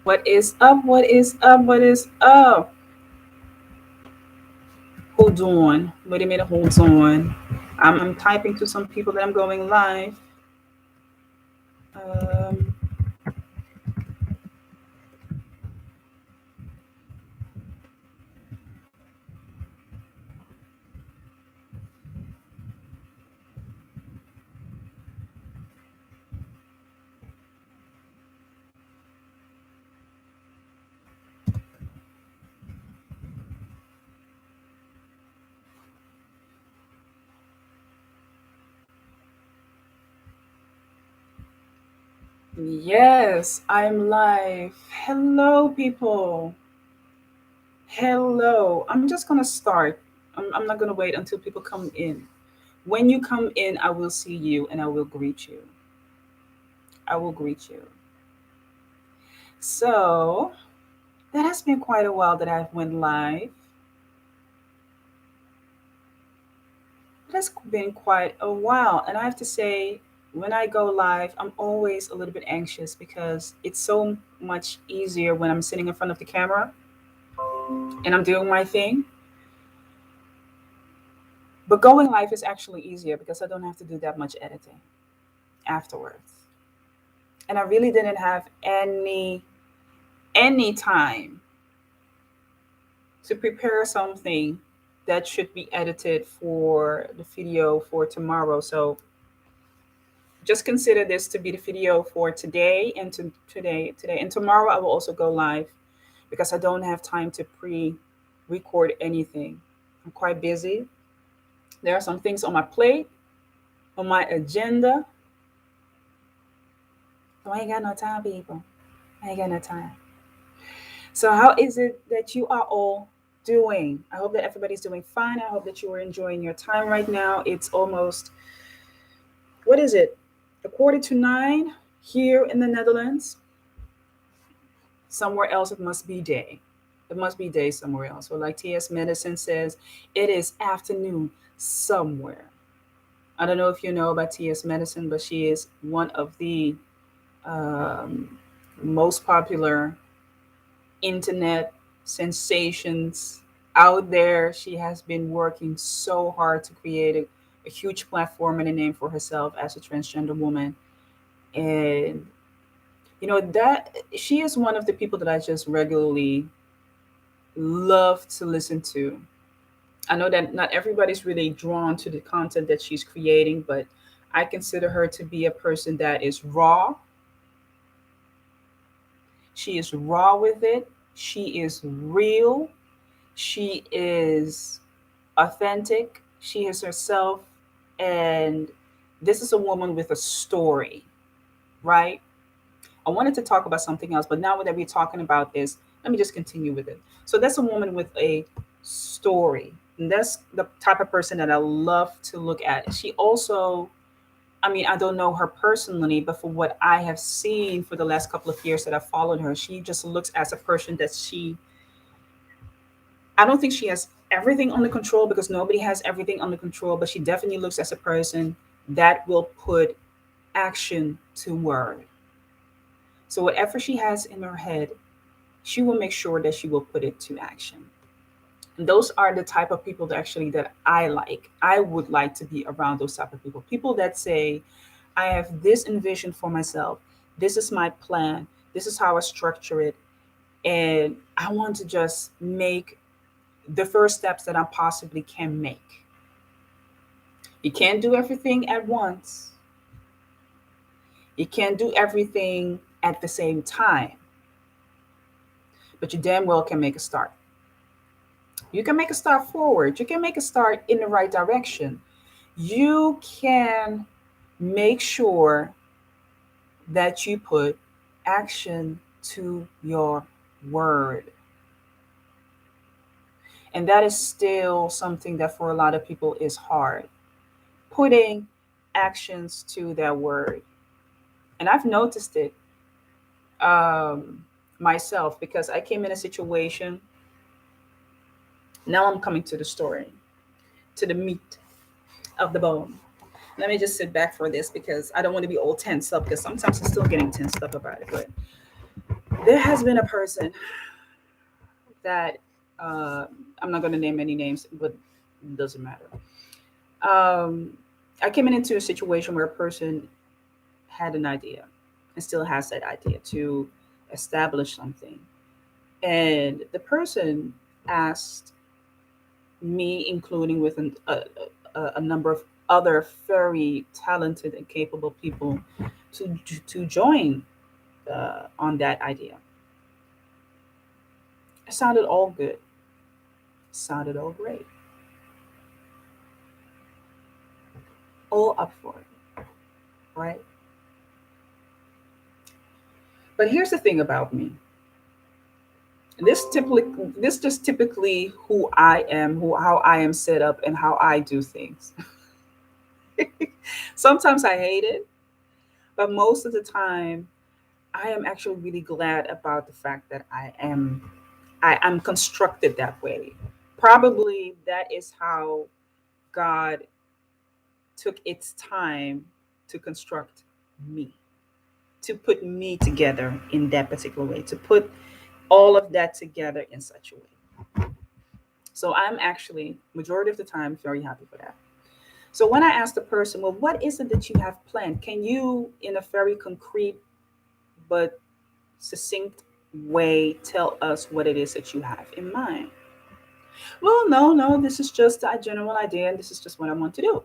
What is up? What is up? What is up? Hold on. Wait a minute. Hold on. I'm typing to some people that I'm going live. Um, yes, I'm live. Hello, people. Hello. I'm just gonna start. I'm not gonna wait until people come in. When you come in, I will see you and I will greet you. I will greet you. So that has been quite a while that I've went live. It has been quite a while. And I have to say, when I go live, I'm always a little bit anxious because it's so much easier when I'm sitting in front of the camera and I'm doing my thing. But going live is actually easier because I don't have to do that much editing afterwards. And I really didn't have any time to prepare something that should be edited for the video for tomorrow. So just consider this to be the video for today and today and tomorrow. I will also go live because I don't have time to pre-record anything. I'm quite busy. There are some things on my plate, on my agenda. So I ain't got no time, people. I ain't got no time. So how is it that you are all doing? I hope that everybody's doing fine. I hope that you are enjoying your time right now. It's almost, what is it, a quarter to nine here in the Netherlands. Somewhere else it must be day. It must be day somewhere else. Or like TS Medicine says, it is afternoon somewhere. I don't know if you know about TS Medicine, but she is one of the um, most popular internet sensations out there. She has been working so hard to create a huge platform and a name for herself as a transgender woman. And that she is one of the people that I just regularly love to listen to. I know that not everybody's really drawn to the content that she's creating, but I consider her to be a person that is raw. She is raw with it. She is real. She is authentic. She is herself. And this is a woman with a story, right? I wanted to talk about something else, but now that we're talking about this, let me just continue with it. So that's a woman with a story. And that's the type of person that I love to look at. She also, I mean, I don't know her personally, but for what I have seen for the last couple of years that I've followed her, she just looks as a person that I don't think she has everything under control because nobody has everything under control, but she definitely looks as a person that will put action to word. So whatever she has in her head, she will make sure that she will put it to action. And those are the type of people that actually that I like. I would like to be around those type of people. People that say, I have this envision for myself. This is my plan. This is how I structure it. And I want to just make the first steps that I possibly can make. You can't do everything at once. You can't do everything at the same time, but you damn well can make a start. You can make a start forward. You can make a start in the right direction. You can make sure that you put action to your word. And that is still something that for a lot of people is hard. Putting actions to their word. And I've noticed it um, myself because I came in a situation. Now I'm coming to the story, to the meat of the bone. Let me just sit back for this because I don't want to be all tense up because sometimes I'm still getting tensed up about it. But There has been a person that I'm not going to name any names, but it doesn't matter. Um, I came into a situation where a person had an idea and still has that idea to establish something. And the person asked me, including with a number of other very talented and capable people, to join on that idea. It sounded all good, sounded all great, all up for it, right? But here's the thing about me. This just typically who I am, who how I am set up, and how I do things. Sometimes I hate it, but most of the time I am actually really glad about the fact that I'm constructed that way. Probably that is how God took its time to construct me, to put me together in that particular way, to put all of that together in such a way. So I'm actually, majority of the time, very happy for that. So when I asked the person, well, what is it that you have planned? Can you, in a very concrete but succinct way, tell us what it is that you have in mind? Well, no, this is just a general idea, and this is just what I want to do,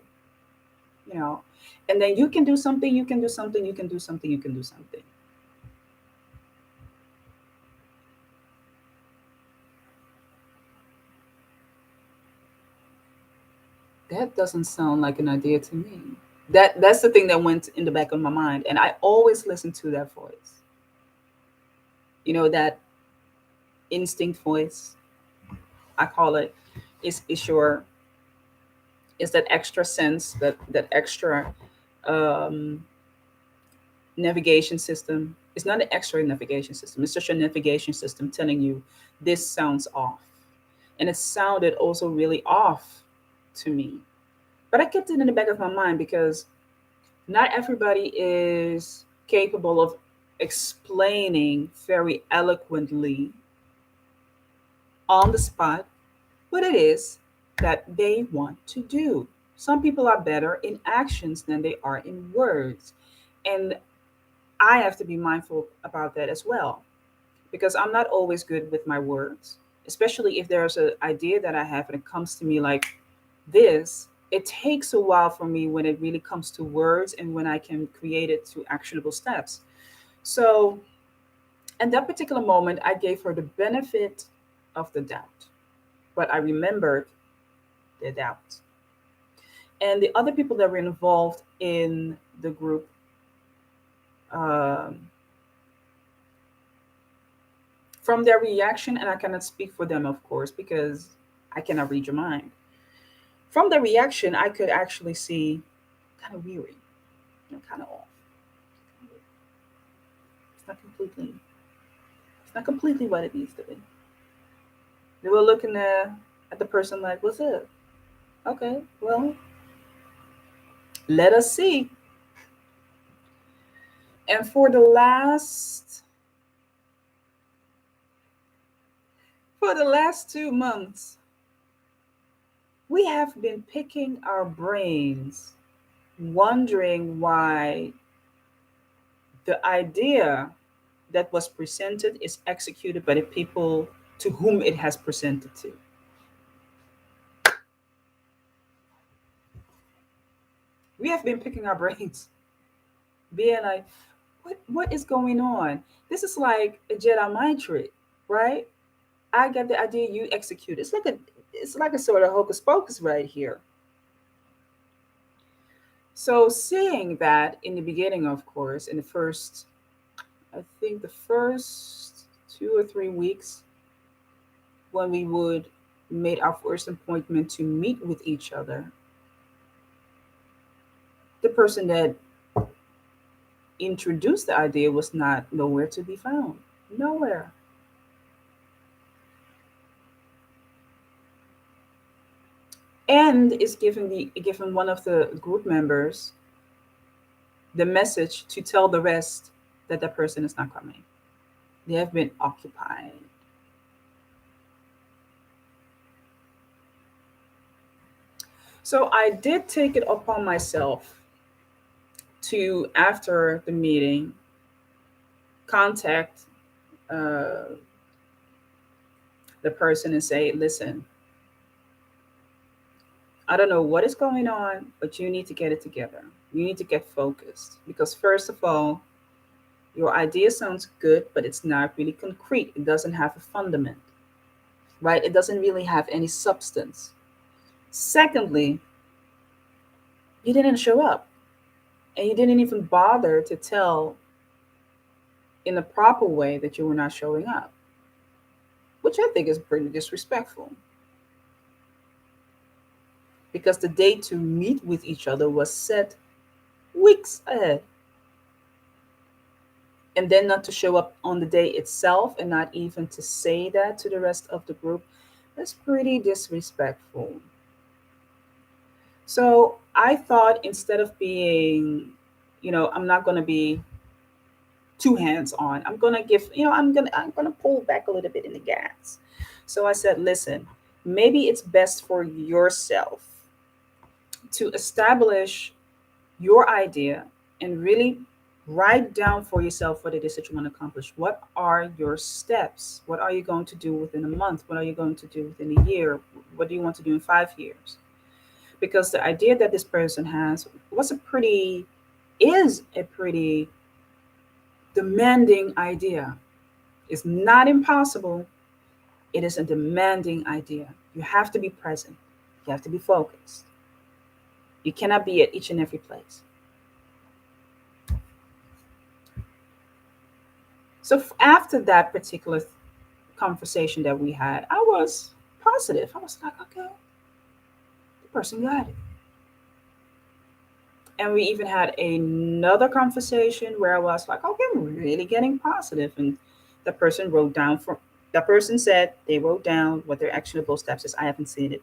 you know. And then you can do something, you can do something, you can do something, you can do something. That doesn't sound like an idea to me. That's the thing that went in the back of my mind, and I always listen to that voice. You know, that instinct voice, I call it. Is your is that extra sense, that extra um, navigation system. It's not an extra navigation system. It's just your navigation system telling you this sounds off, and it sounded also really off to me. But I kept it in the back of my mind because not everybody is capable of explaining very eloquently on the spot what it is that they want to do. Some people are better in actions than they are in words. And I have to be mindful about that as well because I'm not always good with my words, especially if there's an idea that I have and it comes to me like this. It takes a while for me when it really comes to words and when I can create it to actionable steps. So, in that particular moment, I gave her the benefit of the doubt, but I remembered the doubt. And the other people that were involved in the group, um, from their reaction, and I cannot speak for them, of course, because I cannot read your mind. From the reaction, I could actually see kind of weary, kind of off. It's not completely, it's not completely what it needs to be. They were looking at the person like, "What's up?" Okay, well, let us see. And for the last 2 months, we have been picking our brains, wondering why the idea that was presented is executed by the people to whom it has presented to. We have been picking our brains, being like, what is going on? This is like a Jedi mind trick, right? I get the idea, you execute. It's like a sort of hocus pocus right here. So seeing that in the beginning, of course, in the first, I think the first 2 or 3 weeks when we would made our first appointment to meet with each other, the person that introduced the idea was not nowhere to be found. Nowhere. And is given one of the group members the message to tell the rest that that person is not coming. They have been occupied. So I did take it upon myself to, after the meeting, contact uh, the person and say, listen, I don't know what is going on, but you need to get it together. You need to get focused. Because, first of all, your idea sounds good, but it's not really concrete. It doesn't have a fundament, right? It doesn't really have any substance. Secondly, you didn't show up and you didn't even bother to tell in the proper way that you were not showing up, which I think is pretty disrespectful because the date to meet with each other was set weeks ahead. And then not to show up on the day itself and not even to say that to the rest of the group, that's pretty disrespectful. So I thought, instead of being, I'm not going to be two hands on. I'm going to give, I'm going to pull back a little bit in the gas. So I said, listen, maybe it's best for yourself to establish your idea and really write down for yourself what it is that you want to accomplish. What are your steps? What are you going to do within a month? What are you going to do within a year? What do you want to do in 5 years? Because the idea that this person has was a pretty, is a pretty demanding idea. It's not impossible. It is a demanding idea. You have to be present. You have to be focused. You cannot be at each and every place. So after that particular conversation that we had, I was positive. I was like, okay, the person got it. And we even had another conversation where I was like, okay, I'm really getting positive. And the person wrote down for the person said they wrote down what their actionable steps is. I haven't seen it.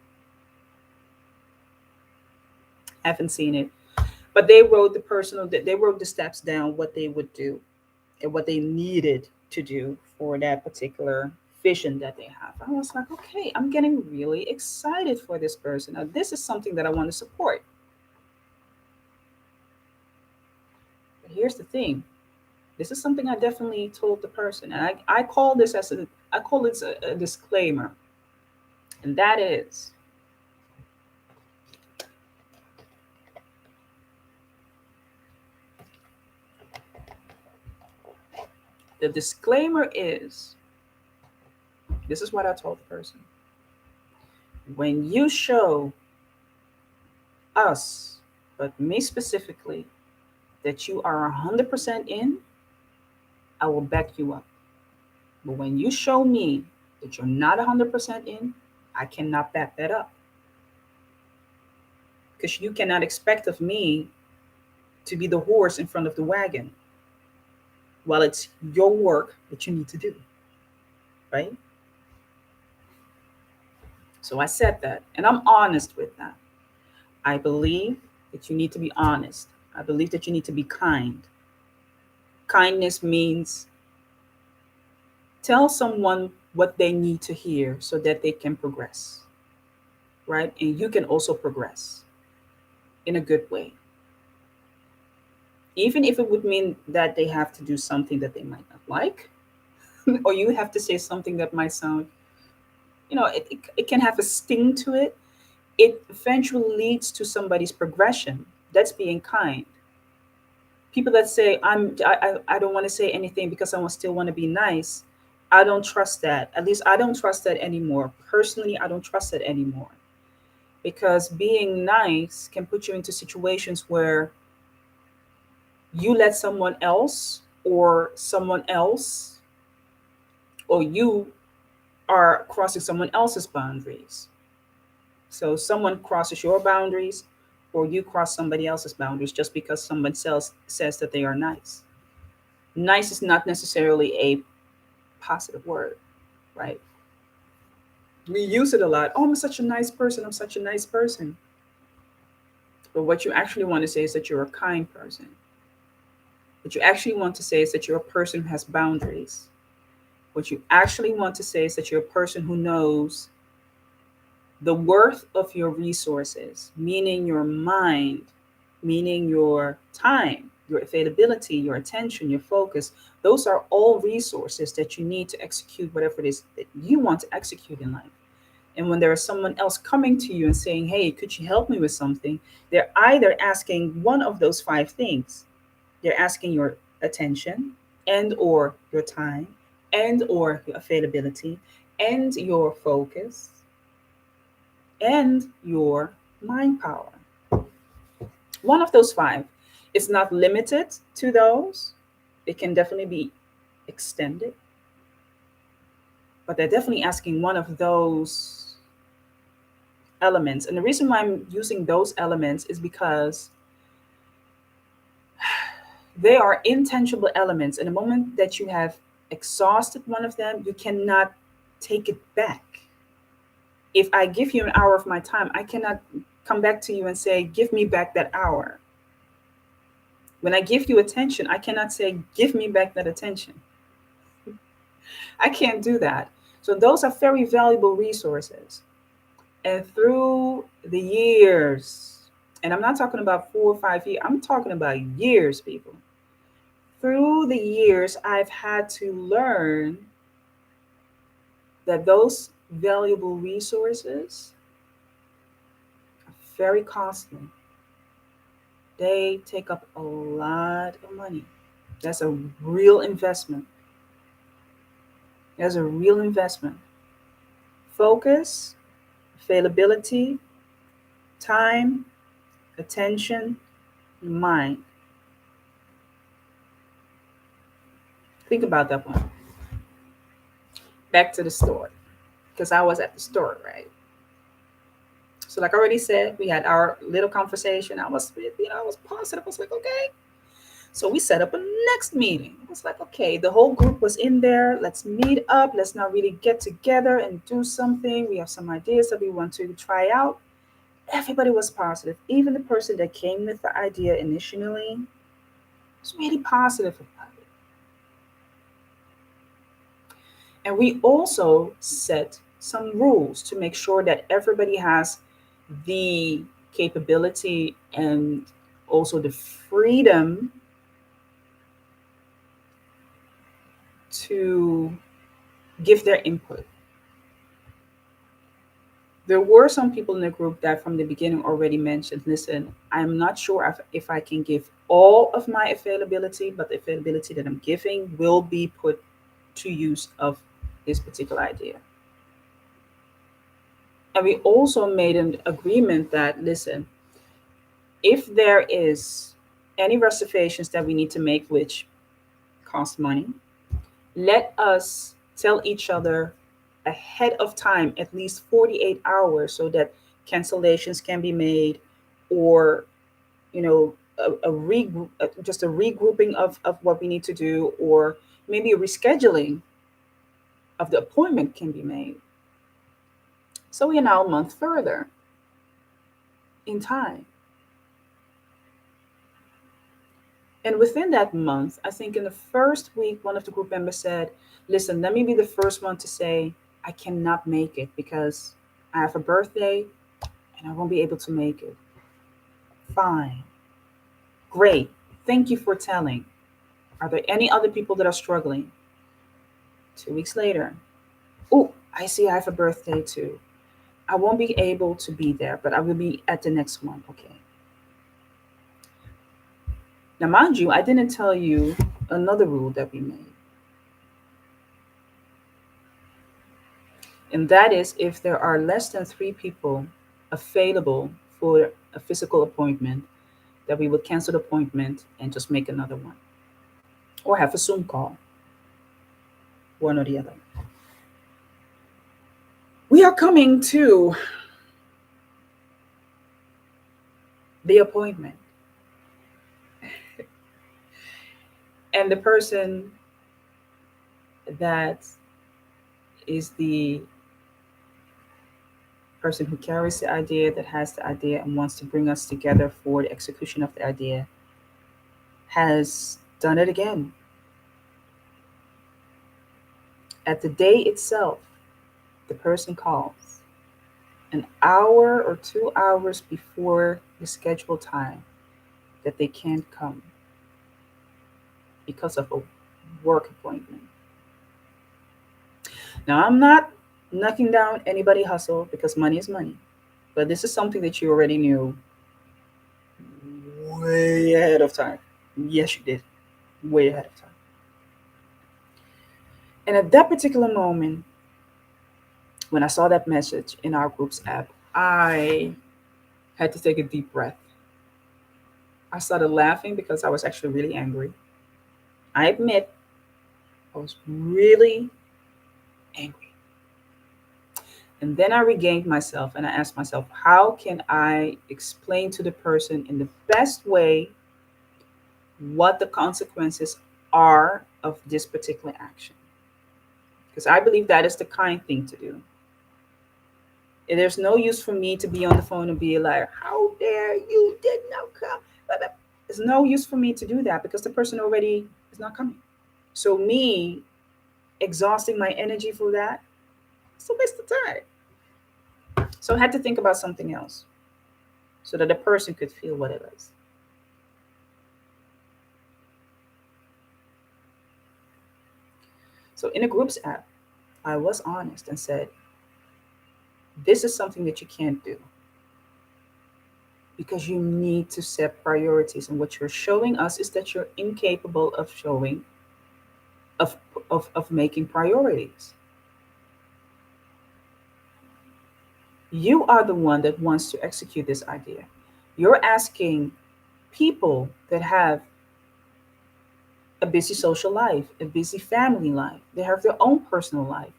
I haven't seen it. But they wrote the steps down, what they would do and what they needed to do for that particular vision that they have. I was like, okay, I'm getting really excited for this person. Now, this is something that I want to support. But here's the thing. This is something I definitely told the person. And I call this as I call it a disclaimer. And that is, the disclaimer is, this is what I told the person. When you show us, but me specifically, that you are 100% in, I will back you up. But when you show me that you're not 100% in, I cannot back that up. Because you cannot expect of me to be the horse in front of the wagon while it's your work that you need to do, right? So I said that, and I'm honest with that. I believe that you need to be honest. I believe that you need to be kind. Kindness means tell someone what they need to hear so that they can progress, right? And you can also progress in a good way. Even if it would mean that they have to do something that they might not like, or you have to say something that might sound, it can have a sting to it. It eventually leads to somebody's progression. That's being kind. People that say I don't want to say anything because still want to be nice. I don't trust that. At least I don't trust that anymore. Personally, I don't trust it anymore because being nice can put you into situations where you let someone else or you are crossing someone else's boundaries. So someone crosses your boundaries or you cross somebody else's boundaries just because someone else says that they are nice. Nice is not necessarily a positive word, right? We use it a lot. Oh, I'm such a nice person. I'm such a nice person. But what you actually want to say is that you're a kind person. What you actually want to say is that you're a person who has boundaries. What you actually want to say is that you're a person who knows the worth of your resources, meaning your mind, meaning your time, your availability, your attention, your focus. Those are all resources that you need to execute whatever it is that you want to execute in life. And when there is someone else coming to you and saying, hey, could you help me with something? They're either asking one of those five things. They're asking your attention and or your time and or your availability and your focus and your mind power. One of those five. It's not limited to those. It can definitely be extended, but they're definitely asking one of those elements. And the reason why I'm using those elements is because they are intangible elements. And the moment that you have exhausted one of them, you cannot take it back. If I give you an hour of my time, I cannot come back to you and say, give me back that hour. When I give you attention, I cannot say, give me back that attention. I can't do that. So those are very valuable resources. And through the years, and I'm not talking about 4 or 5 years, I'm talking about years, people. Through the years, I've had to learn that those valuable resources are very costly. They take up a lot of money. That's a real investment. That's a real investment. Focus, availability, time, attention, mind. Think about that one. Back to the store, because I was at the store, right? So, like I already said, we had our little conversation. I was positive. I was like, okay. So we set up a next meeting. It was like, okay, the whole group was in there. Let's meet up. Let's not really get together and do something. We have some ideas that we want to try out. Everybody was positive. Even the person that came with the idea initially was really positive about it. And we also set some rules to make sure that everybody has the capability and also the freedom to give their input. There were some people in the group that from the beginning already mentioned, listen, I'm not sure if I can give all of my availability, but the availability that I'm giving will be put to use of this particular idea. And we also made an agreement that, listen, if there is any reservations that we need to make, which cost money, let us tell each other ahead of time, at least 48 hours, so that cancellations can be made, or a regroup, just a regrouping of what we need to do, or maybe a rescheduling of the appointment can be made. So we are now a month further in time. And within that month, I think in the first week, one of the group members said, listen, let me be the first one to say, I cannot make it because I have a birthday and I won't be able to make it. Fine. Great. Thank you for telling. Are there any other people that are struggling? 2 weeks later, oh, I see I have a birthday too. I won't be able to be there, but I will be at the next one. Okay. Now, mind you, I didn't tell you another rule that we made. And that is if there are less than 3 people available for a physical appointment, that we would cancel the appointment and just make another one or have a Zoom call, one or the other. We are coming to the appointment. And the person that is the person who carries the idea, that has the idea and wants to bring us together for the execution of the idea, has done it again. At the day itself, the person calls an hour or 2 hours before the scheduled time that they can't come because of a work appointment. Now, I'm not knocking down anybody hustle because money is money, but this is something that you already knew way ahead of time. Yes, you did. Way ahead of time. And at that particular moment, when I saw that message in our group's app, I had to take a deep breath. I started laughing because I was actually really angry. I admit I was really angry. And then I regained myself and I asked myself, how can I explain to the person in the best way what the consequences are of this particular action? Because I believe that is the kind thing to do. There's no use for me to be on the phone and be like, how dare you did not come. There's no use for me to do that because the person already is not coming. So me exhausting my energy for that, it's a waste of time. So I had to think about something else so that the person could feel what it was. So in a groups app, I was honest and said, this is something that you can't do because you need to set priorities. And what you're showing us is that you're incapable of showing, of, of making priorities. You are the one that wants to execute this idea. You're asking people that have a busy social life, a busy family life, they have their own personal life,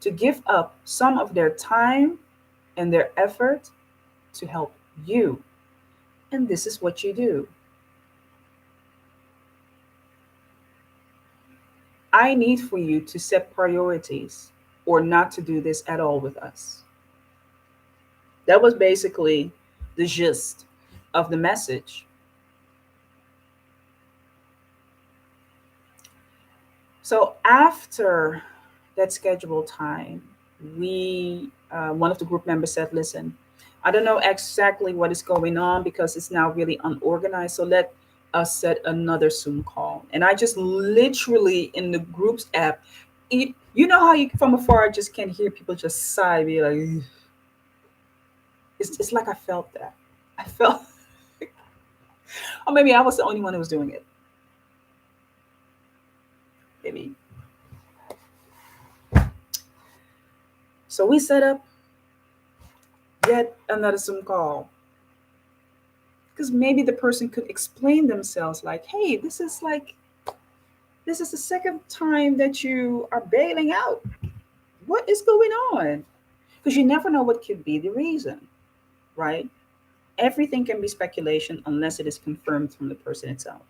to give up some of their time and their effort to help you. And this is what you do. I need for you to set priorities or not to do this at all with us. That was basically the gist of the message. So after that scheduled time, we one of the group members said, "Listen, I don't know exactly what is going on because it's now really unorganized. So let us set another Zoom call." And I just literally in the groups app, you know how you from afar just can hear people just sigh, be like, "Ugh." It's like I felt that. I felt, or maybe I was the only one who was doing it. Maybe. So we set up yet another Zoom call because maybe the person could explain themselves like, hey, this is the second time that you are bailing out. What is going on? Because you never know what could be the reason, right? Everything can be speculation unless it is confirmed from the person itself.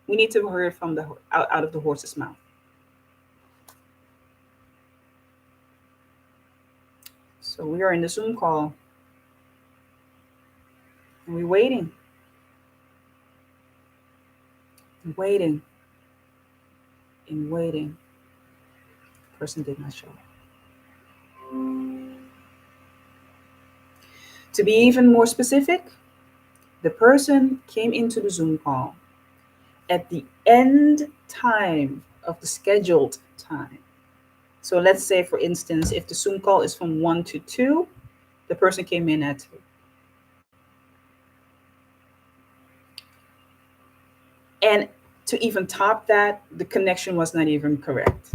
We need to hear it from the out of the horse's mouth. So we are in the Zoom call and we're waiting, and waiting, and waiting. The person did not show up. To be even more specific, the person came into the Zoom call at the end time of the scheduled time. So let's say, for instance, if the Zoom call is from 1 to 2, the person came in at 2. And to even top that, the connection was not even correct.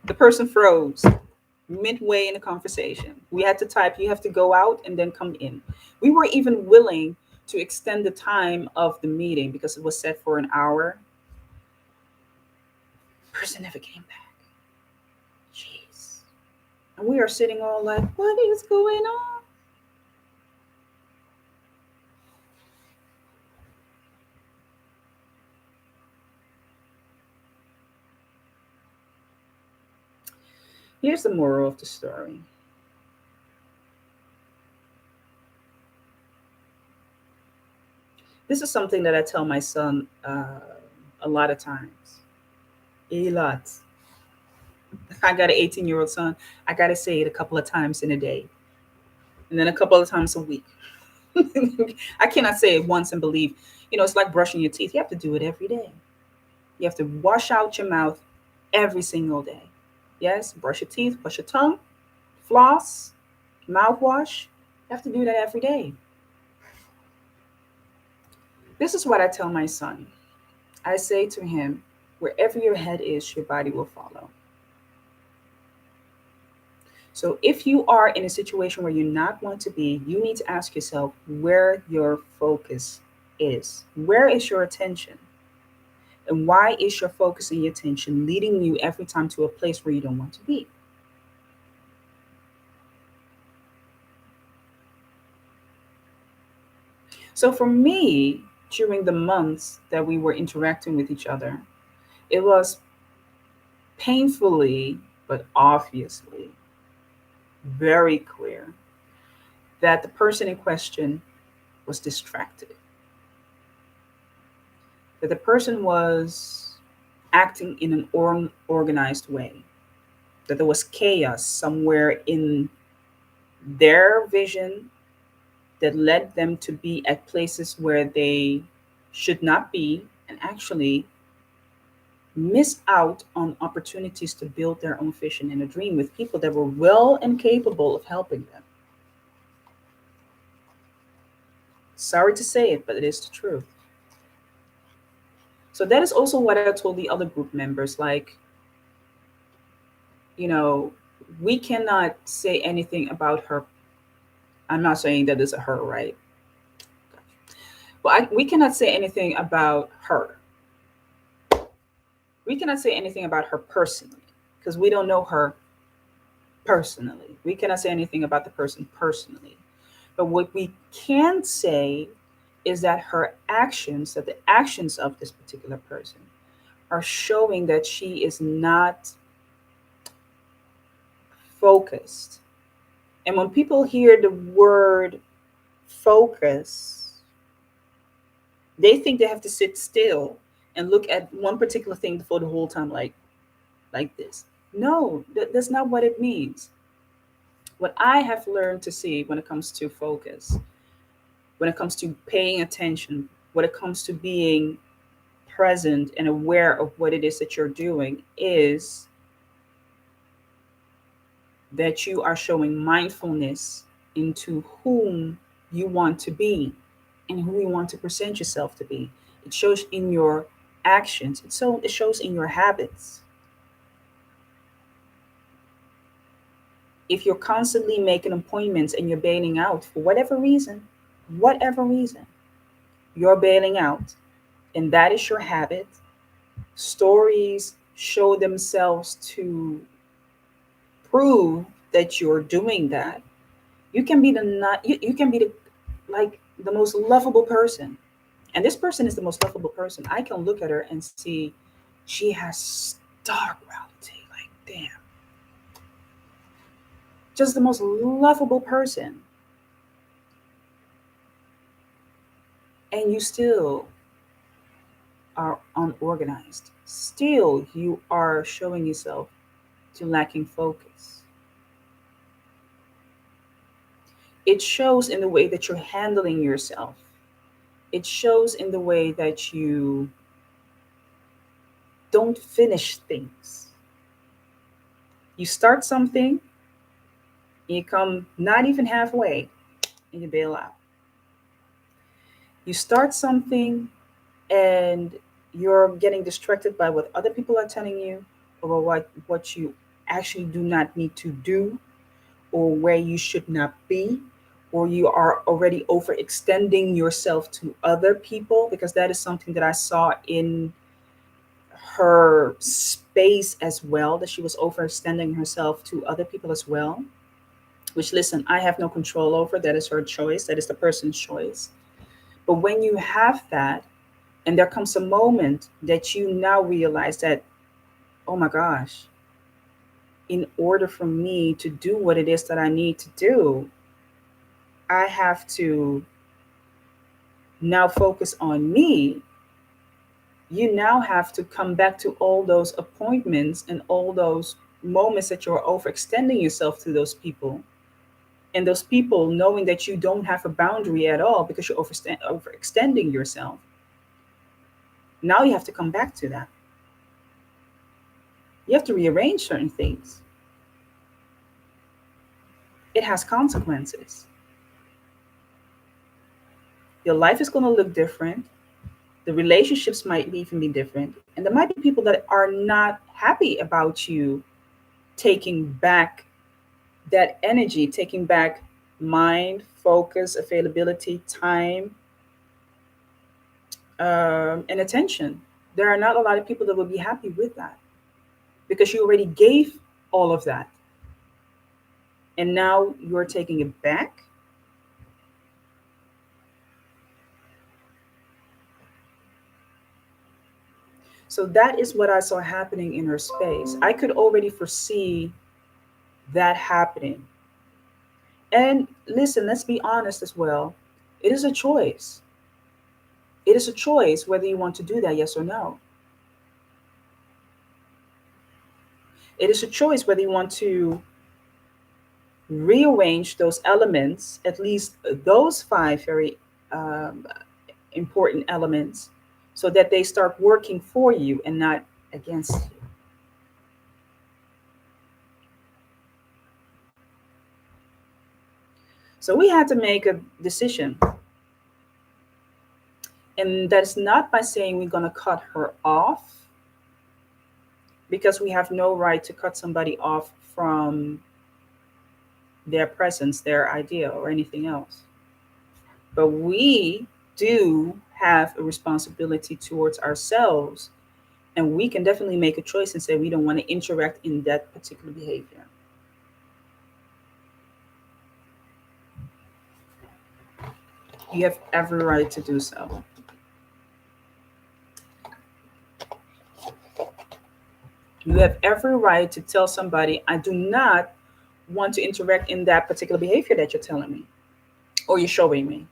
The person froze midway in the conversation. We had to type, you have to go out and then come in. We were even willing to extend the time of the meeting because it was set for an hour. Person never came back. Jeez. And we are sitting all like, what is going on? Here's the moral of the story. This is something that I tell my son a lot of times. A lot. I got an 18-year-old son. I got to say it a couple of times in a day and then a couple of times a week. I cannot say it once and believe. It's like brushing your teeth. You have to do it every day. You have to wash out your mouth every single day. Yes, brush your teeth, brush your tongue, floss, mouthwash. You have to do that every day. This is what I tell my son. I say to him, wherever your head is, your body will follow. So if you are in a situation where you not want to be, you need to ask yourself where your focus is. Where is your attention? And why is your focus and your attention leading you every time to a place where you don't want to be? So for me, during the months that we were interacting with each other, it was painfully, but obviously, very clear that the person in question was distracted, that the person was acting in an organized way, that there was chaos somewhere in their vision that led them to be at places where they should not be and actually miss out on opportunities to build their own vision and a dream with people that were well and capable of helping them. Sorry to say it, but it is the truth. So that is also what I told the other group members. Like, you know, we cannot say anything about her. I'm not saying that it's a her, right? But we cannot say anything about her. We cannot say anything about her personally because we don't know her personally. We cannot say anything about the person personally. But what we can say is that her actions, that the actions of this particular person are showing that she is not focused. And when people hear the word focus, they think they have to sit still and look at one particular thing for the whole time, like this. No, that's not what it means. What I have learned to see when it comes to focus, when it comes to paying attention, when it comes to being present and aware of what it is that you're doing, is that you are showing mindfulness into whom you want to be and who you want to present yourself to be. It shows in your actions. It shows in your habits. If you're constantly making appointments and you're bailing out for whatever reason, you're bailing out, and that is your habit, stories show themselves to prove that you're doing that. You can be the not you can be the like the most lovable person. And this person is the most lovable person. I can look at her and see she has dark reality. Like, damn. Just the most lovable person. And you still are unorganized. Still, you are showing yourself to lacking focus. It shows in the way that you're handling yourself. It shows in the way that you don't finish things. You start something, you come not even halfway, and you bail out. You start something and you're getting distracted by what other people are telling you or what you actually do not need to do or where you should not be, or you are already overextending yourself to other people, because that is something that I saw in her space as well, that she was overextending herself to other people as well, which, listen, I have no control over. That is her choice, that is the person's choice. But when you have that, and there comes a moment that you now realize that, oh my gosh, in order for me to do what it is that I need to do, I have to now focus on me. You now have to come back to all those appointments and all those moments that you're overextending yourself to those people, and those people knowing that you don't have a boundary at all because you're overextending yourself, now you have to come back to that. You have to rearrange certain things. It has consequences. Your life is going to look different. The relationships might even be different. And there might be people that are not happy about you taking back that energy, taking back mind, focus, availability, time, and attention. There are not a lot of people that will be happy with that because you already gave all of that. And now you're taking it back. So that is what I saw happening in her space. I could already foresee that happening. And listen, let's be honest as well. It is a choice. It is a choice whether you want to do that, yes or no. It is a choice whether you want to rearrange those elements, at least those five very um, important elements, so that they start working for you and not against you. So we had to make a decision. And that's not by saying we're going to cut her off, because we have no right to cut somebody off from their presence, their idea, or anything else. But we do have a responsibility towards ourselves, and we can definitely make a choice and say we don't want to interact in that particular behavior. You have every right to do so. You have every right to tell somebody, I do not want to interact in that particular behavior that you're telling me or you're showing me.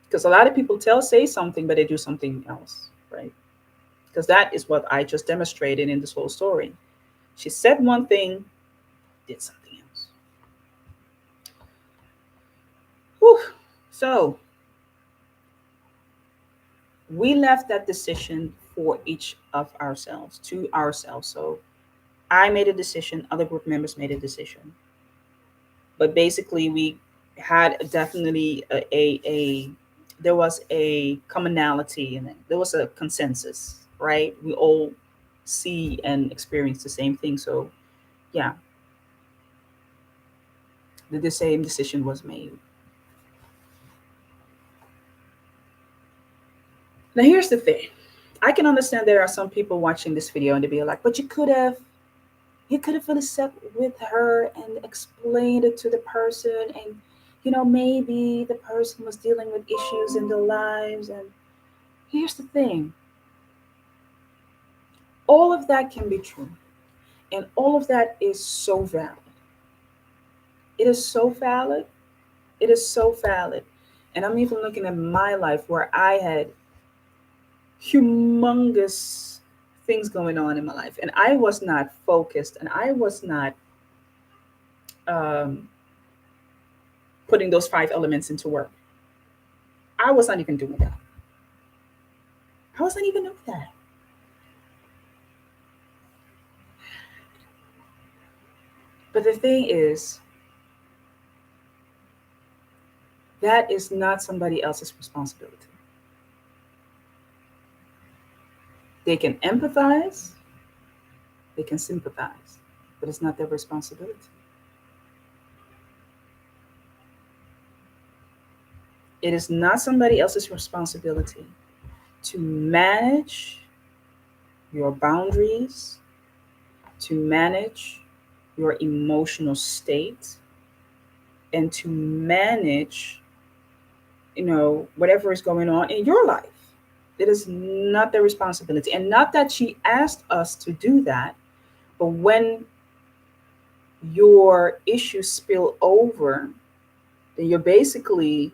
Because a lot of people say something, but they do something else, right? Because that is what I just demonstrated in this whole story. She said one thing, did something else. Whew. So we left that decision for each of ourselves, to ourselves. So I made a decision, other group members made a decision. But basically, we had definitely a there was a commonality in it. There was a consensus, right? We all see and experience the same thing. So, yeah, the same decision was made. Now, here's the thing. I can understand there are some people watching this video and they be like, but you could have really sat with her and explained it to the person, and maybe the person was dealing with issues in their lives. And here's the thing, all of that can be true, and all of that is so valid. It is so valid. It is so valid. And I'm even looking at my life where I had humongous things going on in my life, and I was not focused, and I was not um, putting those five elements into work. I was not even doing that. I was not even doing that. But the thing is, that is not somebody else's responsibility. They can empathize, they can sympathize, but it's not their responsibility. It is not somebody else's responsibility to manage your boundaries, to manage your emotional state, and to manage, whatever is going on in your life. It is not their responsibility. And not that she asked us to do that, but when your issues spill over, then you're basically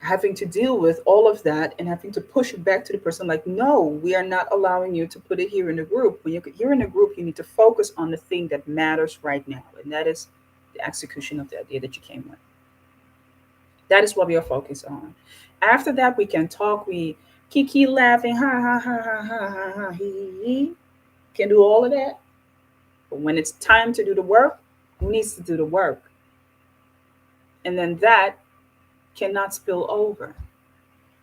having to deal with all of that and having to push it back to the person like, no, we are not allowing you to put it here in the group. When you're in a group, you need to focus on the thing that matters right now, and that is the execution of the idea that you came with. That is what we are focused on. After that, we can talk, we kiki laughing, ha ha ha ha ha ha ha he can do all of that. But when it's time to do the work, who needs to do the work? And then that cannot spill over.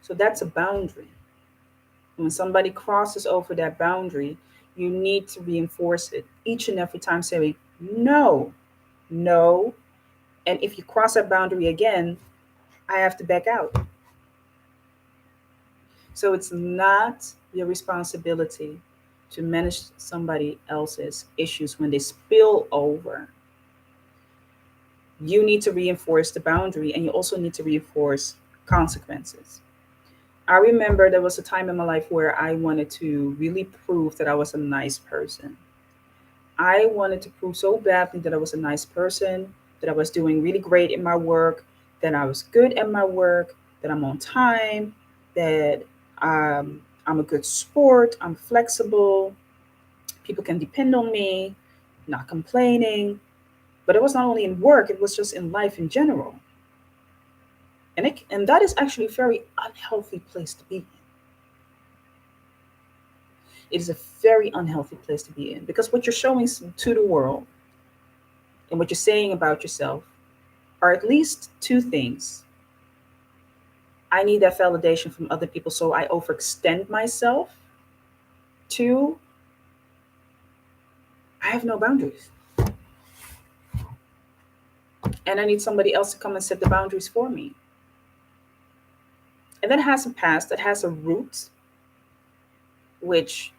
So that's a boundary. When somebody crosses over that boundary, you need to reinforce it each and every time, saying, no, no. And if you cross that boundary again, I have to back out. So it's not your responsibility to manage somebody else's issues when they spill over. You need to reinforce the boundary, and you also need to reinforce consequences. I remember there was a time in my life where I wanted to really prove that I was a nice person. I wanted to prove so badly that I was a nice person, that I was doing really great in my work, that I was good at my work, that I'm on time, that I'm a good sport, I'm flexible, people can depend on me, not complaining. But it was not only in work, it was just in life in general. And that is actually a very unhealthy place to be in. It is a very unhealthy place to be in because what you're showing to the world and what you're saying about yourself are at least two things. I need that validation from other people, so I overextend myself. Two, I have no boundaries. And I need somebody else to come and set the boundaries for me. And that has a past, that has a root, which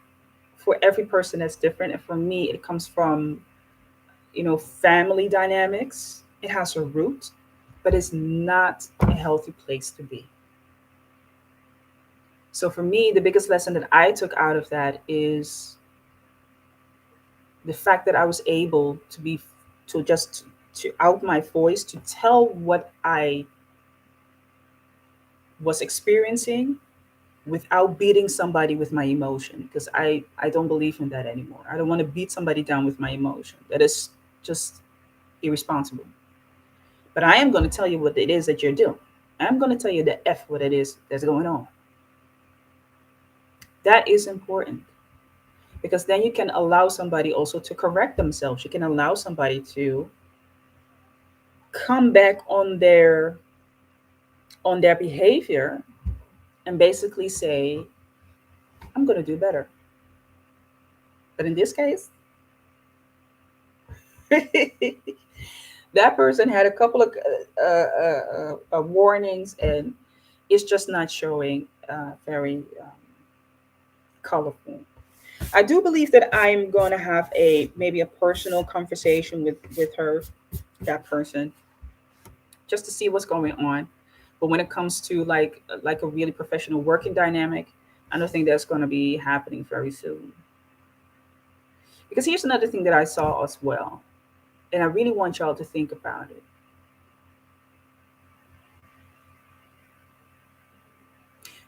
for every person that's different. And for me, it comes from, family dynamics. It has a root, but it's not a healthy place to be. So for me, the biggest lesson that I took out of that is the fact that I was able to just to out my voice, to tell what I was experiencing without beating somebody with my emotion, because I don't believe in that anymore. I don't want to beat somebody down with my emotion. That is just irresponsible. But I am going to tell you what it is that you're doing. I'm going to tell you the F what it is that's going on. That is important because then you can allow somebody also to correct themselves. You can allow somebody to come back on their behavior and basically say, I'm going to do better. But in this case, that person had a couple of warnings, and it's just not showing very colorful. I do believe that I'm going to have a maybe a personal conversation with her, that person, just to see what's going on. But when it comes to like a really professional working dynamic, I don't think that's going to be happening very soon. Because here's another thing that I saw as well, and I really want y'all to think about it.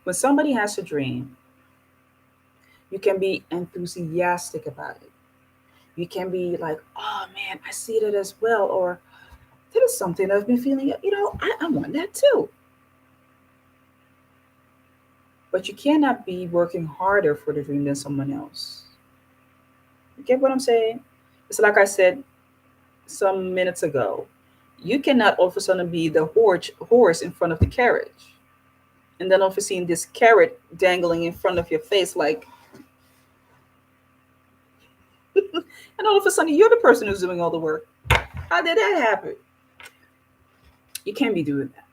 When somebody has a dream, you can be enthusiastic about it. You can be like, oh man, I see that as well. Or that is something I've been feeling, I want that too. But you cannot be working harder for the dream than someone else. You get what I'm saying? It's like I said some minutes ago. You cannot all of a sudden be the horse in front of the carriage. And then all of a sudden this carrot dangling in front of your face like, and all of a sudden you're the person who's doing all the work. How did that happen? You can't be doing that.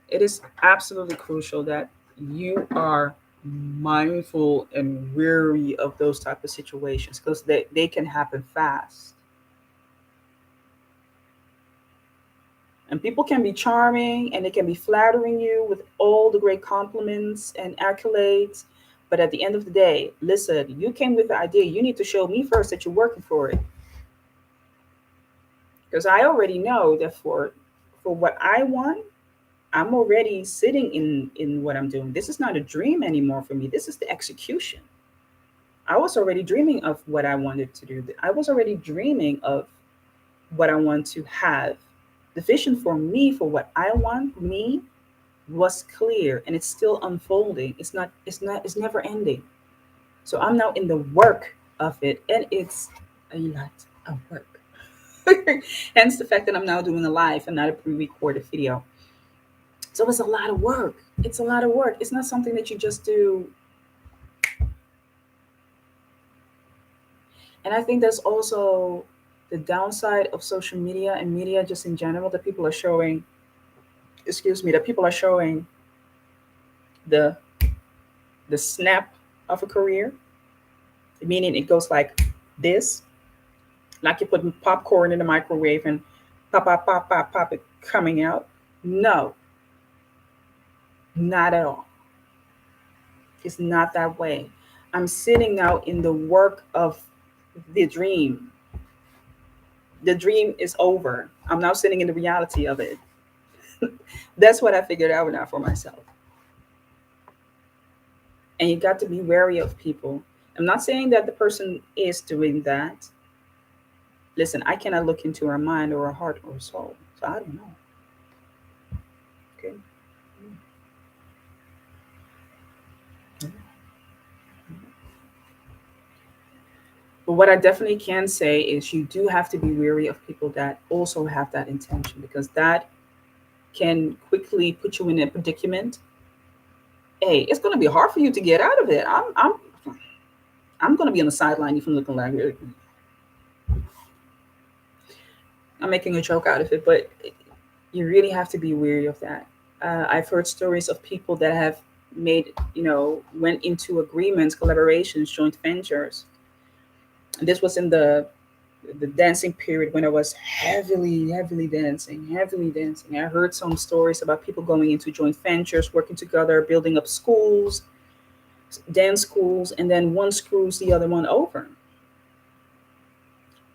It is absolutely crucial that you are mindful and wary of those type of situations because they can happen fast. And people can be charming and they can be flattering you with all the great compliments and accolades. But at the end of the day, listen, you came with the idea. You need to show me first that you're working for it. Because I already know that for what I want, I'm already sitting in what I'm doing. This is not a dream anymore for me. This is the execution. I was already dreaming of what I wanted to do. I was already dreaming of what I want to have. The vision for me, for what I want, me, was clear and it's still unfolding. It's never ending. So I'm now in the work of it and it's a lot of work. Hence the fact that I'm now doing a live and not a pre-recorded video. So it's a lot of work. It's a lot of work. It's not something that you just do. And I think that's also the downside of social media and media just in general that people are showing, excuse me, that people are showing the the snap of a career, meaning it goes like this, like you're putting popcorn in the microwave and pop, pop, pop, pop, pop, it coming out. No, not at all. It's not that way. I'm sitting now in the work of the dream. The dream is over. I'm now sitting in the reality of it. That's what I figured out now for myself. And you got to be wary of people. I'm not saying that the person is doing that. Listen, I cannot look into her mind or her heart or her soul. So I don't know. Okay. But what I definitely can say is you do have to be wary of people that also have that intention because that can quickly put you in a predicament. Hey, it's going to be hard for you to get out of it. I'm going to be on the sideline even looking like I'm making a joke out of it, but you really have to be wary of that. I've heard stories of people that have made, went into agreements, collaborations, joint ventures. And this was in the dancing period when I was heavily dancing, heavily dancing. I heard some stories about people going into joint ventures, working together, building up schools, dance schools, and then one screws the other one over,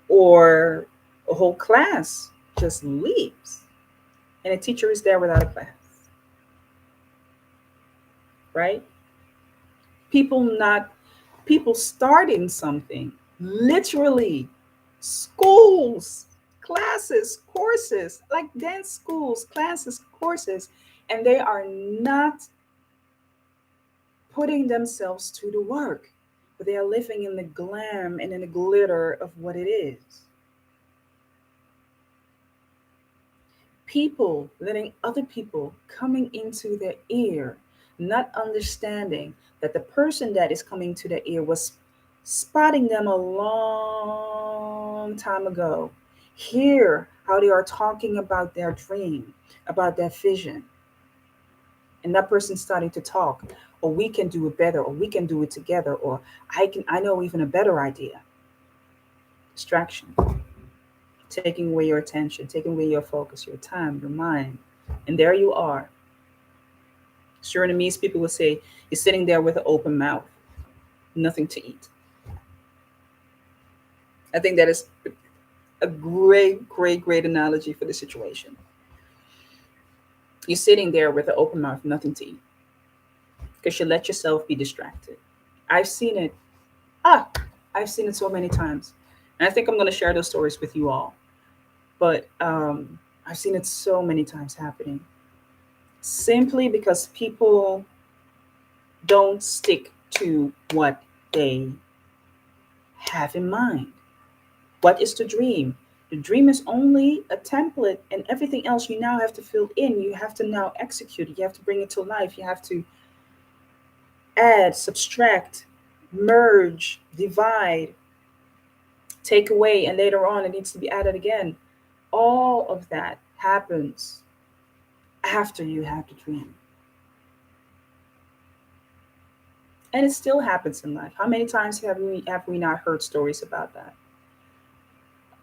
or a whole class just leaves, and a teacher is there without a class, right? People not people starting something, literally, schools, classes, courses, like dance schools, classes, courses, and they are not putting themselves to the work, but they are living in the glam and in the glitter of what it is. People letting other people coming into their ear, not understanding that the person that is coming to their ear was spotting them a long time ago. Hear how they are talking about their dream, about their vision, and that person starting to talk, or we can do it better, or we can do it together, or I know even a better idea. Distraction, taking away your attention, taking away your focus, your time, your mind. And there you are. Surinamese people would say, you're sitting there with an open mouth, nothing to eat. I think that is a great analogy for the situation. You're sitting there with an open mouth, nothing to eat, because you let yourself be distracted. I've seen it. Ah, I've seen it so many times. And I think I'm going to share those stories with you all. But I've seen it so many times happening simply because people don't stick to what they have in mind. What is the dream? The dream is only a template, and everything else you now have to fill in. You have to now execute it. You have to bring it to life. You have to add, subtract, merge, divide, take away, and later on it needs to be added again. All of that happens after you have the dream. And it still happens in life. How many times have we not heard stories about that?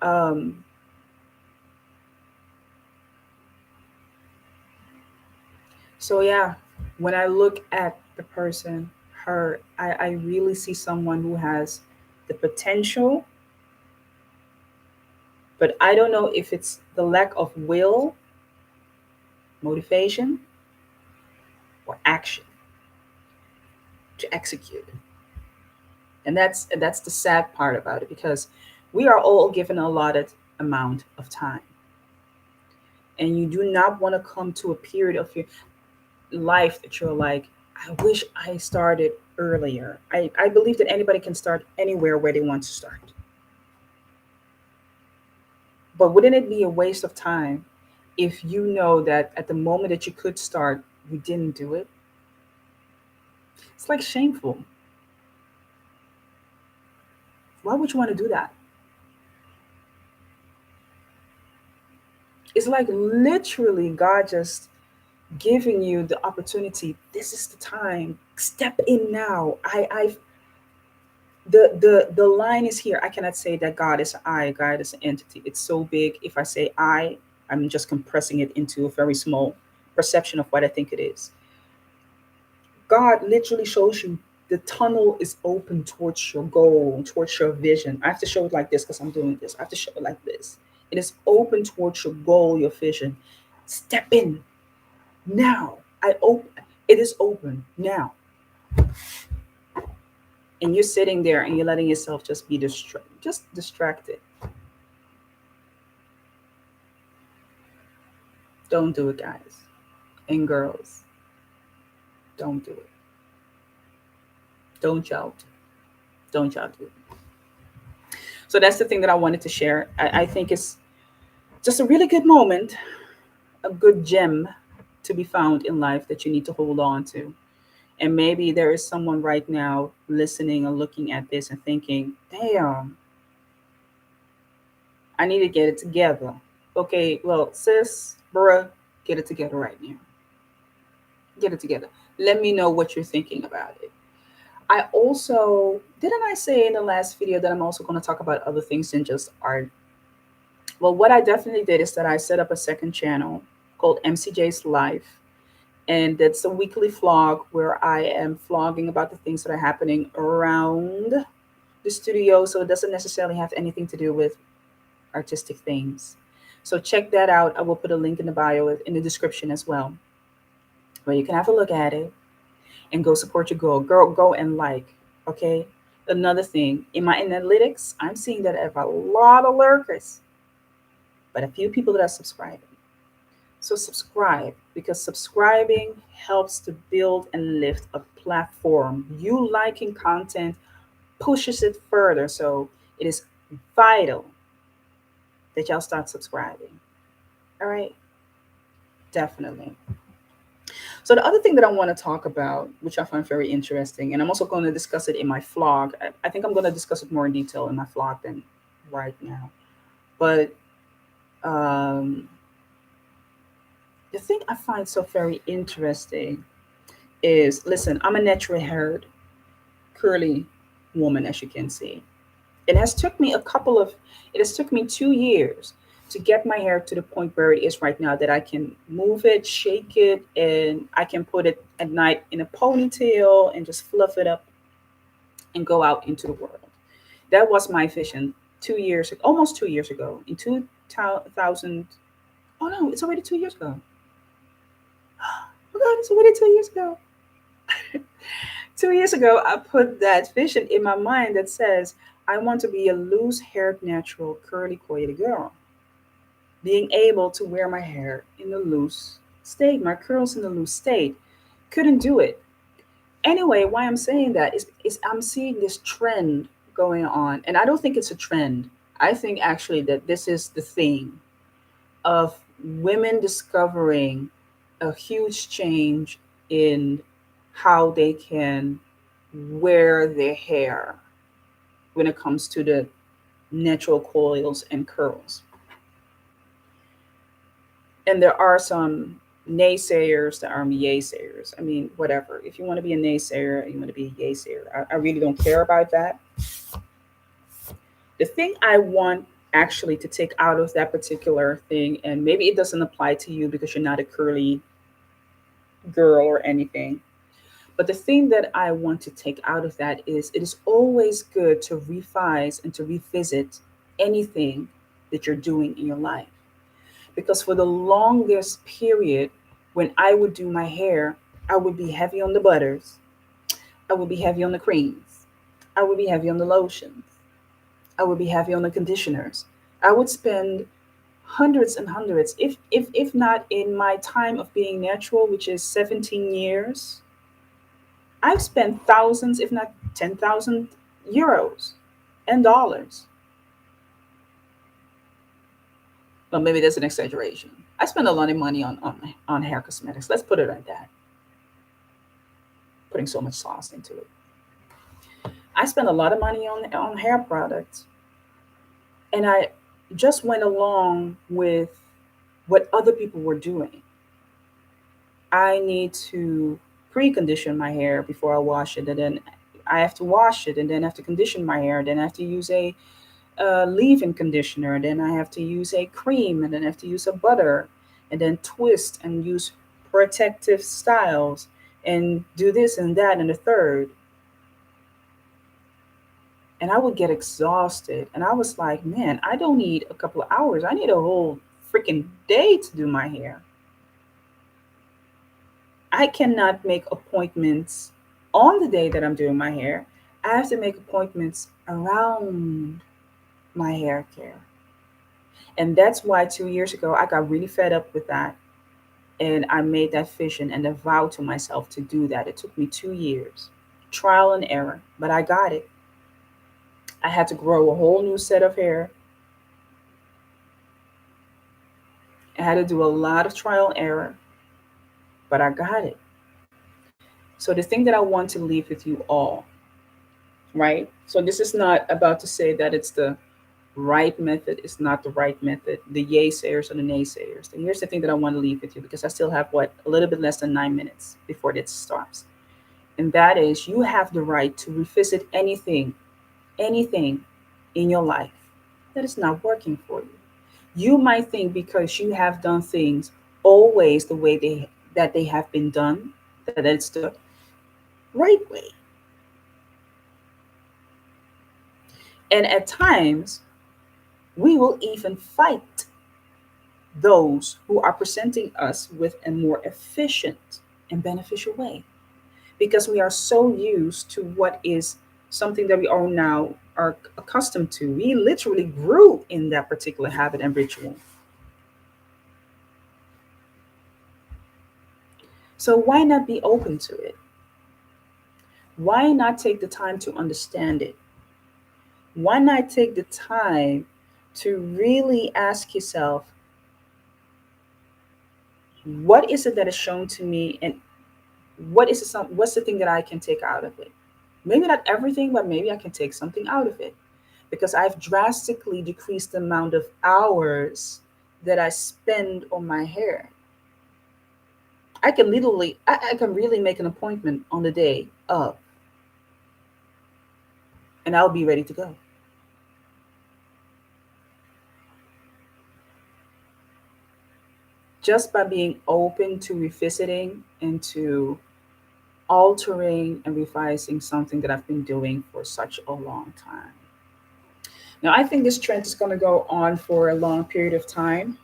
Um, so yeah, when I look at the person, her, I really see someone who has the potential, but I don't know if it's the lack of will motivation or action to execute. And that's the sad part about it, because we are all given a allotted amount of time, and you do not want to come to a period of your life that you're like, I wish I started earlier. I believe that anybody can start anywhere where they want to start. But wouldn't it be a waste of time if you know that at the moment that you could start, you didn't do it? It's like shameful. Why would you want to do that? It's like literally God just giving you the opportunity. This is the time. Step in now. The line is here. I cannot say that God is I, God is an entity. It's so big. If I say I'm just compressing it into a very small perception of what I think it is. God literally shows you the tunnel is open towards your goal, towards your vision. I have to show it like this because I'm doing this. I have to show it like this. It is open towards your goal, your vision. Step in now. I open. It is open now. And you're sitting there and you're letting yourself just be just distracted. Don't do it, guys and girls. Don't do it. Don't y'all. Don't y'all do it. So that's the thing that I wanted to share. I think it's just a really good moment, a good gem to be found in life that you need to hold on to. And maybe there is someone right now listening and looking at this and thinking, damn, I need to get it together. Okay, well, sis, bruh, get it together right now. Get it together. Let me know what you're thinking about it. I also, didn't I say in the last video that I'm also going to talk about other things than just art? Well, what I definitely did is that I set up a second channel called MCJ's Life. And that's a weekly vlog where I am vlogging about the things that are happening around the studio. So it doesn't necessarily have anything to do with artistic things. So check that out. I will put a link in the bio, in the description as well, where you can have a look at it and go support your girl. Girl, go and like. Okay. Another thing, in my analytics, I'm seeing that I have a lot of lurkers, but a few people that are subscribing. So subscribe, because subscribing helps to build and lift a platform. You liking content pushes it further. So it is vital that y'all start subscribing. All right. Definitely. So the other thing that I want to talk about, which I find very interesting, and I'm also going to discuss it in my vlog. I think I'm going to discuss it more in detail in my vlog than right now. But um, the thing I find so very interesting is, listen, I'm a natural haired, curly woman, as you can see. It has took me 2 years to get my hair to the point where it is right now, that I can move it, shake it, and I can put it at night in a ponytail and just fluff it up and go out into the world. That was my vision 2 years, almost 2 years ago, in 2000. Oh no, it's already 2 years ago. Oh God, it's already 2 years ago. 2 years ago, I put that vision in my mind that says, I want to be a loose haired, natural, curly, coily girl. Being able to wear my hair in a loose state, my curls in a loose state. Couldn't do it. Anyway, why I'm saying that is I'm seeing this trend going on. And I don't think it's a trend. I think actually that this is the theme of women discovering a huge change in how they can wear their hair when it comes to the natural coils and curls. And there are some naysayers that are yaysayers. I mean, whatever. If you want to be a naysayer, you want to be a yaysayer. I really don't care about that. The thing I want actually to take out of that particular thing, and maybe it doesn't apply to you because you're not a curly girl or anything, but the thing that I want to take out of that is, it is always good to revise and to revisit anything that you're doing in your life. Because for the longest period, When I would do my hair, I would be heavy on the butters. I would be heavy on the creams. I would be heavy on the lotions. I would be heavy on the conditioners. I would spend hundreds and hundreds, if not in my time of being natural, which is 17 years, I've spent thousands, if not 10,000 euros and dollars. Well, maybe that's an exaggeration. I spend a lot of money on hair cosmetics. Let's put it like that. Putting so much sauce into it. I spend a lot of money on hair products, and I just went along with what other people were doing. I need to pre-condition my hair before I wash it, and then I have to wash it, and then I have to condition my hair. Then I have to use a leave-in conditioner. Then I have to use a cream, and then I have to use a butter, and then twist and use protective styles, and do this and that and the third. And I would get exhausted, and I was like, man, I don't need a couple of hours. I need a whole freaking day to do my hair. I cannot make appointments on the day that I'm doing my hair. I have to make appointments around my hair care. And that's why 2 years ago I got really fed up with that. And I made that vision and a vow to myself to do that. It took me 2 years, trial and error, but I got it. I had to grow a whole new set of hair. I had to do a lot of trial and error, but I got it. So the thing that I want to leave with you all, right? So this is not about to say that it's the right method, it's not the right method, the yay sayers or the naysayers. And here's the thing that I want to leave with you, because I still have what, a little bit less than 9 minutes before this stops. And that is, you have the right to revisit anything in your life that is not working for you. You might think because you have done things always the way they have been done, that it's the right way. And at times, we will even fight those who are presenting us with a more efficient and beneficial way, because we are so used to what is something that we all now are accustomed to. We literally grew in that particular habit and ritual. So why not be open to it? Why not take the time to understand it? Why not take the time to really ask yourself, what is it that is shown to me, and what's the thing that I can take out of it? Maybe not everything, but maybe I can take something out of it, because I've drastically decreased the amount of hours that I spend on my hair. I can really make an appointment on the day of, and I'll be ready to go. Just by being open to revisiting and to altering and revising something that I've been doing for such a long time. Now, I think this trend is going to go on for a long period of time,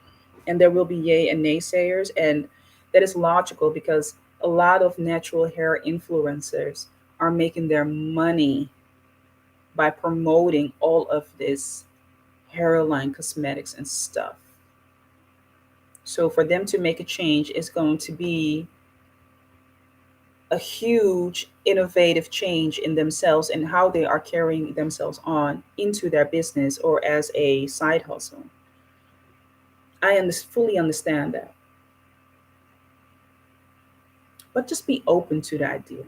and there will be yay and naysayers. And that is logical, because a lot of natural hair influencers are making their money by promoting all of this hairline cosmetics and stuff. So for them to make a change is going to be a huge innovative change in themselves and how they are carrying themselves on into their business or as a side hustle. Fully understand that. But just be open to the idea.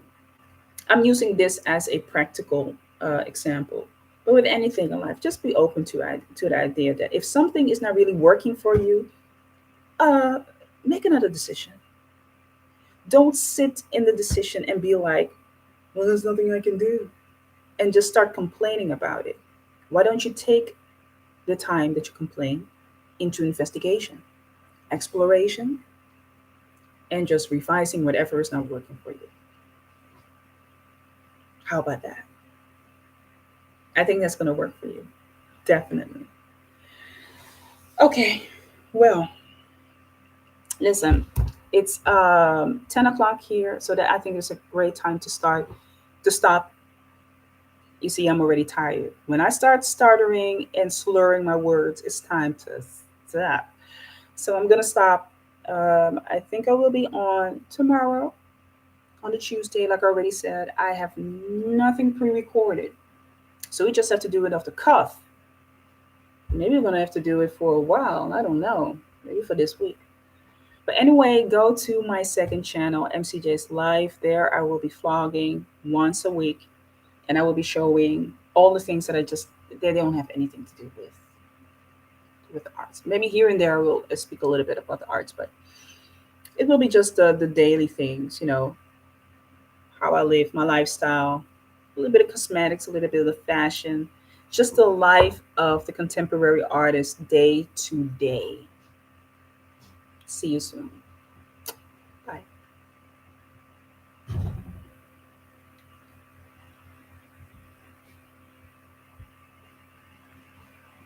I'm using this as a practical example. But with anything in life, just be open to the idea that if something is not really working for you, uh, make another decision. Don't sit in the decision and be like, well, there's nothing I can do, and just start complaining about it. Why don't you take the time that you complain into investigation, exploration, and just revising whatever is not working for you? How about that? I think that's going to work for you. Definitely. Okay. Well, listen, It's 10 o'clock here, so that I think it's a great time to stop. You see, I'm already tired. When I start stuttering and slurring my words, it's time to stop. So I'm gonna stop. I think I will be on tomorrow on the Tuesday, like I already said. I have nothing pre-recorded, so we just have to do it off the cuff. Maybe we're gonna have to do it for a while. I don't know. Maybe for this week. But anyway, go to my second channel, MCJ's Live. There, I will be vlogging once a week, and I will be showing all the things that they don't have anything to do with the arts. Maybe here and there I will speak a little bit about the arts, but it will be just the daily things, how I live, my lifestyle, a little bit of cosmetics, a little bit of fashion, just the life of the contemporary artist day to day. See you soon.